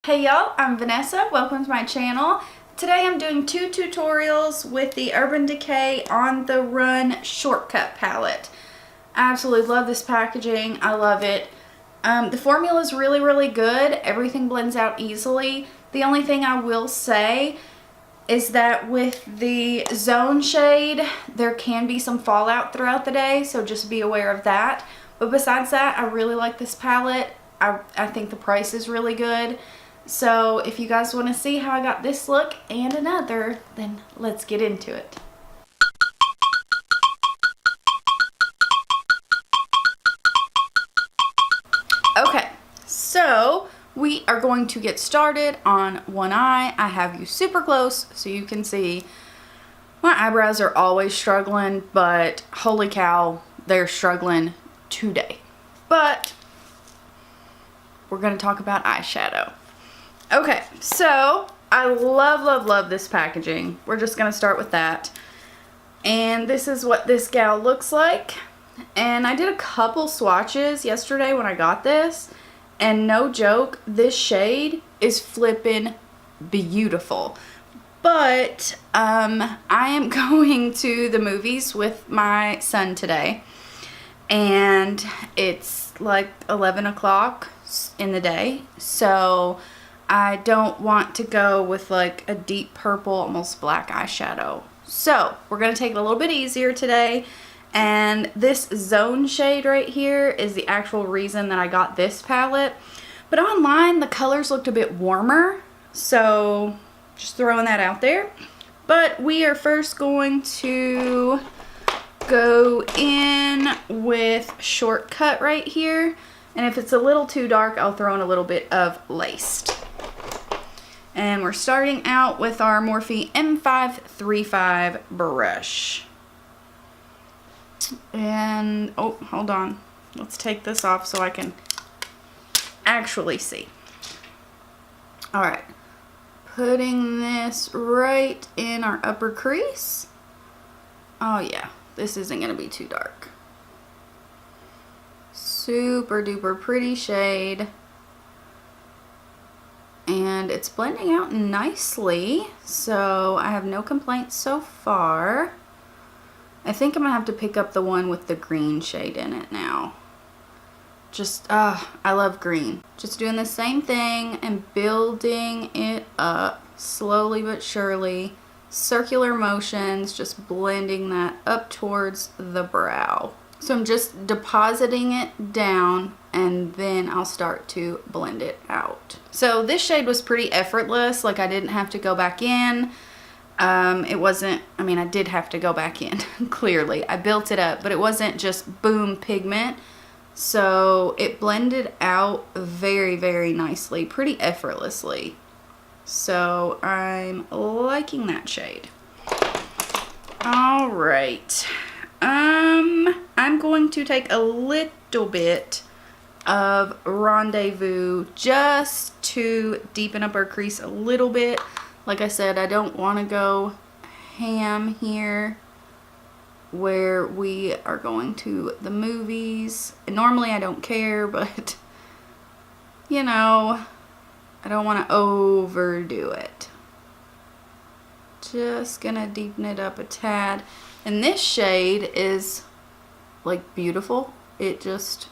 Hey y'all, I'm Vanessa. Welcome to my channel. Today I'm doing two tutorials with the Urban Decay On The Run Shortcut palette. I absolutely love this packaging. I love it. The formula is really good. Everything blends out easily. The only thing I will say is that with the zone shade, there can be some fallout throughout the day, so just be aware of that. But besides that, I really like this palette. I think the price is really good. So if you guys want to see how I got this look and another, then let's get into it. Okay, so we are going to get started on one eye. I have you super close so you can see. My eyebrows are always struggling, but holy cow, they're struggling today. But we're going to talk about eyeshadow. Okay, so I love this packaging. We're just going to start with that. And this is what this gal looks like. And I did a couple swatches yesterday when I got this. And no joke, this shade is flipping beautiful. But I am going to the movies with my son today. And it's like 11 o'clock in the day. So I don't want to go with like a deep purple, almost black eyeshadow. So we're going to take it a little bit easier today. And this zone shade right here is the actual reason that I got this palette. But online, the colors looked a bit warmer. So just throwing that out there. But we are first going to go in with Shortcut right here. And if it's a little too dark, I'll throw in a little bit of Laced. And we're starting out with our Morphe M535 brush. And, oh, hold on. Let's take this off so I can actually see. Alright. Putting this right in our upper crease. Oh yeah, this isn't going to be too dark. Super duper pretty shade. And it's blending out nicely, so I have no complaints so far. I think I'm going to have to pick up the one with the green shade in it now. Just, I love green. Just doing the same thing and building it up slowly but surely. Circular motions, just blending that up towards the brow. So I'm just depositing it down and then I'll start to blend it out. So this shade was pretty effortless, like I didn't have to go back in. It wasn't, I mean I did have to go back in, clearly. I built it up, but it wasn't just boom pigment. So it blended out very nicely, pretty effortlessly. So I'm liking that shade. All right. I'm going to take a little bit of Rendezvous just to deepen up our crease a little bit. Like I said, I don't want to go ham here where we are going to the movies. And normally I don't care, but you know, I don't want to overdo it. Just gonna deepen it up a tad. And this shade is like beautiful. It just,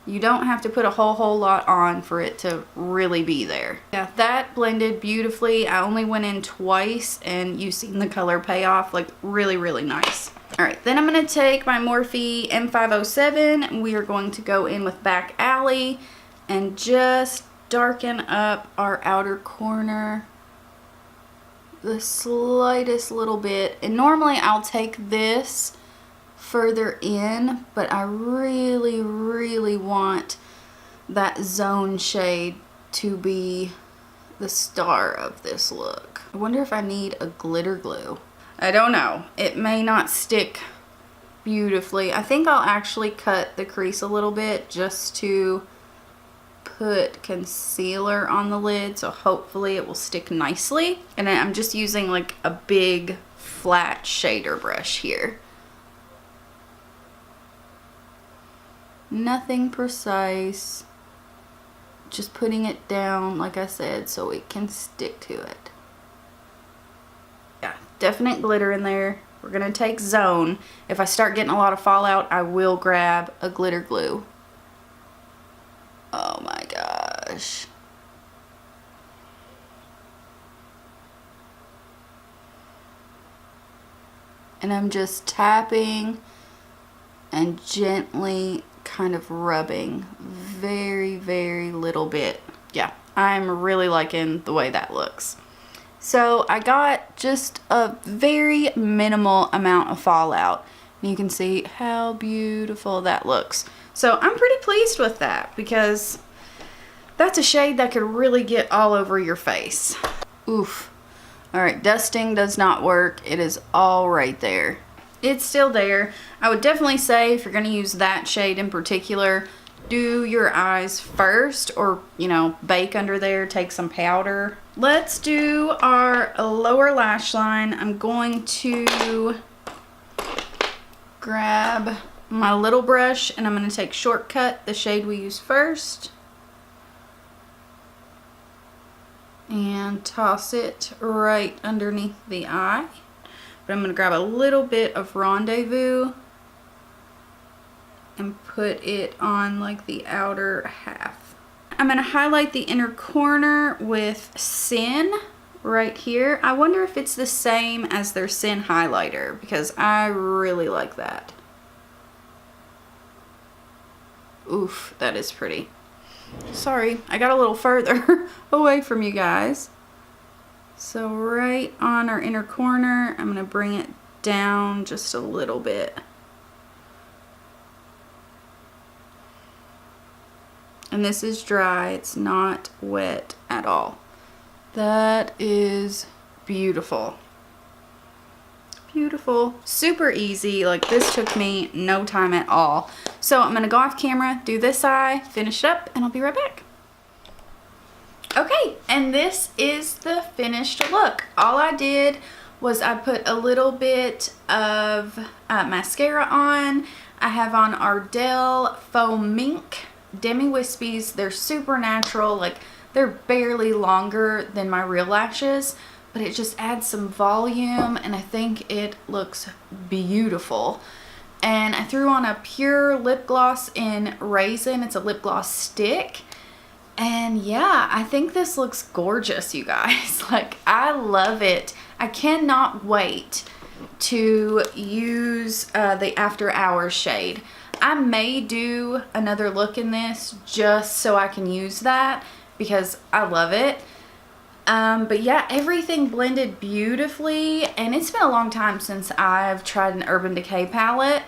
you don't have to put a whole lot on for it to really be there. Yeah, that blended beautifully. I only went in twice and you've seen the color pay off, like really nice. All right, then I'm gonna take my Morphe M507. We are going to go in with Back Alley and just darken up our outer corner the slightest little bit. And normally I'll take this further in, but I really want that zone shade to be the star of this look. I wonder if I need a glitter glue. I don't know. It may not stick beautifully. I think I'll actually cut the crease a little bit just to put concealer on the lid, so hopefully it will stick nicely. And then I'm just using like a big flat shader brush here. Nothing precise, just putting it down, like I said, so it can stick to it. Yeah, definite glitter in there. We're gonna take Zone. If I start getting a lot of fallout, I will grab a glitter glue. Oh my gosh. And I'm just tapping and gently kind of rubbing very, very little bit. Yeah, I'm really liking the way that looks. So I got just a very minimal amount of fallout. And you can see how beautiful that looks. So I'm pretty pleased with that because that's a shade that could really get all over your face. Oof. Alright, dusting does not work. It is all right there. It's still there. I would definitely say if you're going to use that shade in particular, do your eyes first, or, you know, bake under there, take some powder. Let's do our lower lash line. I'm going to grab my little brush and I'm going to take Shortcut, the shade we use first, and toss it right underneath the eye. But I'm going to grab a little bit of Rendezvous and put it on like the outer half. I'm going to highlight the inner corner with Sin right here. I wonder if it's the same as their Sin highlighter because I really like that. Oof, that is pretty. Sorry, I got a little further away from you guys. So right on our inner corner, I'm going to bring it down just a little bit. And this is dry, it's not wet at all. That is beautiful. Beautiful. Super easy. Like, this took me no time at all. So I'm going to go off camera, do this eye, finish it up, and I'll be right back. Okay, and this is the finished look. All I did was I put a little bit of mascara on. I have on Ardell Faux Mink Demi Wispies. They're super natural. Like, they're barely longer than my real lashes, but it just adds some volume and I think it looks beautiful. And I threw on a pure lip gloss in Raisin. It's a lip gloss stick. And yeah, I think this looks gorgeous, you guys. Like, I love it. I cannot wait to use the After Hours shade. I may do another look in this just so I can use that because I love it. But yeah, everything blended beautifully, and it's been a long time since I've tried an Urban Decay palette.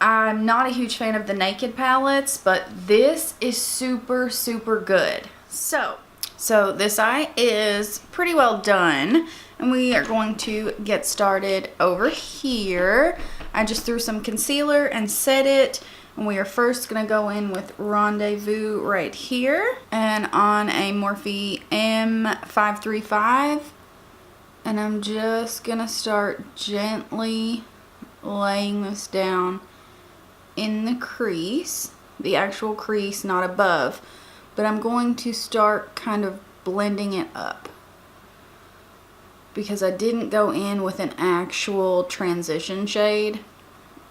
I'm not a huge fan of the Naked palettes, but this is super, super good. So this eye is pretty well done, and we are going to get started over here. I just threw some concealer and set it, and we are first going to go in with Rendezvous right here, and on a Morphe M535, and I'm just going to start gently laying this down in the crease, the actual crease, not above, but I'm going to start kind of blending it up because I didn't go in with an actual transition shade.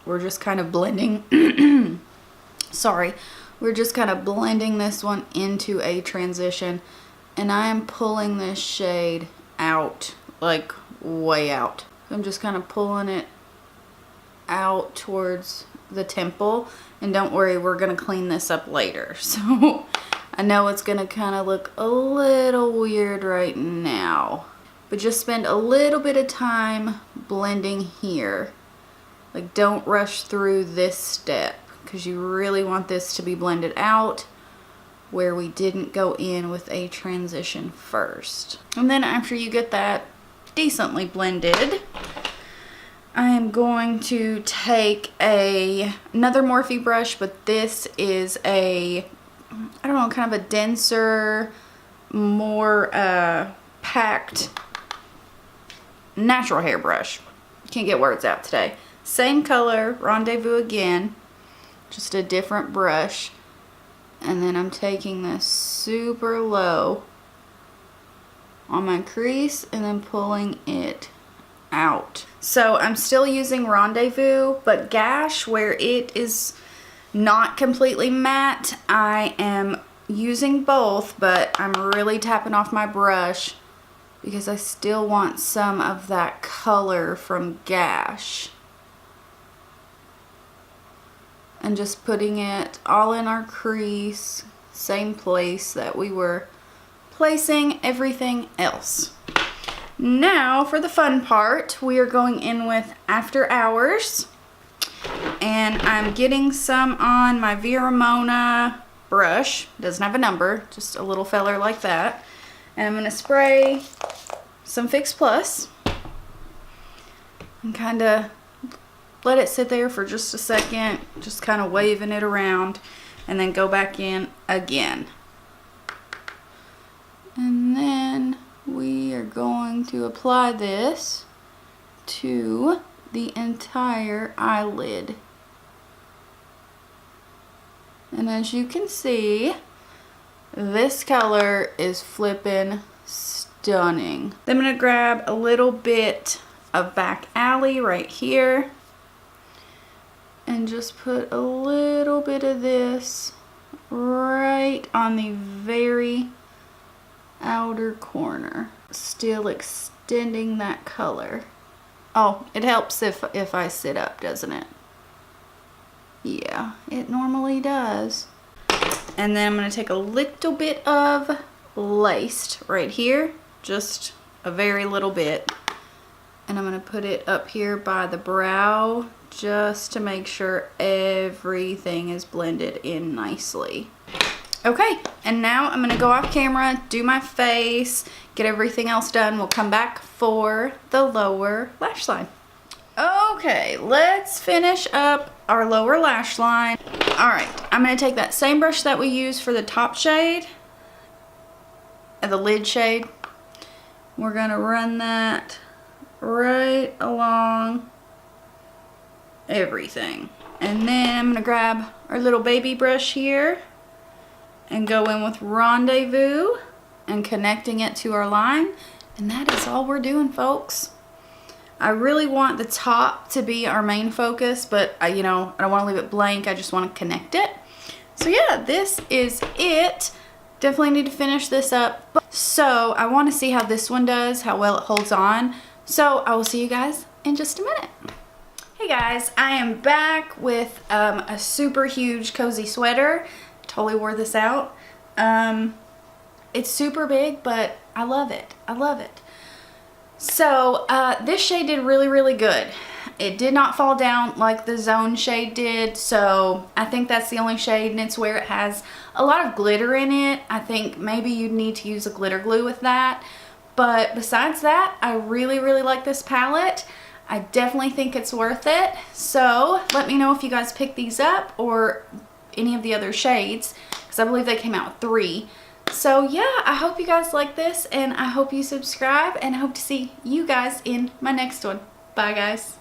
We're just kind of blending sorry, we're just kind of blending this one into a transition, and I am pulling this shade out, like way out. I'm just kind of pulling it out towards the temple, and don't worry, we're gonna clean this up later. So I know it's gonna kind of look a little weird right now, but just spend a little bit of time blending here. Like, don't rush through this step because you really want this to be blended out where we didn't go in with a transition first. And then after you get that decently blended, I am going to take another Morphe brush, but this is a, I don't know, kind of a denser, more packed natural hair brush. Can't get words out today. Same color, Rendezvous again, just a different brush. And then I'm taking this super low on my crease and then pulling it out. So I'm still using Rendezvous, but Gash, where it is not completely matte, I am using both, but I'm really tapping off my brush because I still want some of that color from Gash. And just putting it all in our crease, same place that we were placing everything else. Now for the fun part, we are going in with After Hours, and I'm getting some on my Veramona brush. Doesn't have a number, just a little feller like that. And I'm gonna spray some Fix Plus and kind of let it sit there for just a second, just kind of waving it around, and then go back in again. And then we are going to apply this to the entire eyelid. And as you can see, this color is flippin' stunning. Then I'm gonna grab a little bit of Back Alley right here and just put a little bit of this right on the very outer corner, still extending that color. Oh, it helps if I sit up, doesn't it? Yeah, it normally does. And then I'm going to take a little bit of Laced right here, just a very little bit, and I'm going to put it up here by the brow just to make sure everything is blended in nicely. Okay, and now I'm gonna go off camera, do my face, get everything else done. We'll come back for the lower lash line. Okay, let's finish up our lower lash line. All right, I'm gonna take that same brush that we used for the top shade and the lid shade. We're gonna run that right along everything. And then I'm gonna grab our little baby brush here and go in with Rendezvous and connecting it to our line. And that is all we're doing, folks. I really want the top to be our main focus, but I don't want to leave it blank. I just want to connect it. So yeah, this is it. Definitely need to finish this up. So I want to see how this one does, how well it holds on. So I will see you guys in just a minute. Hey guys, I am back with a super huge cozy sweater. Totally wore this out. It's super big, but I love it. I love it. So this shade did really, really good. It did not fall down like the Zone shade did, so I think that's the only shade, and it's where it has a lot of glitter in it. I think maybe you'd need to use a glitter glue with that. But besides that, I really, really like this palette. I definitely think it's worth it. So let me know if you guys pick these up or any of the other shades, because I believe they came out with 3. So yeah, I hope you guys like this, and I hope you subscribe, and I hope to see you guys in my next one. Bye guys.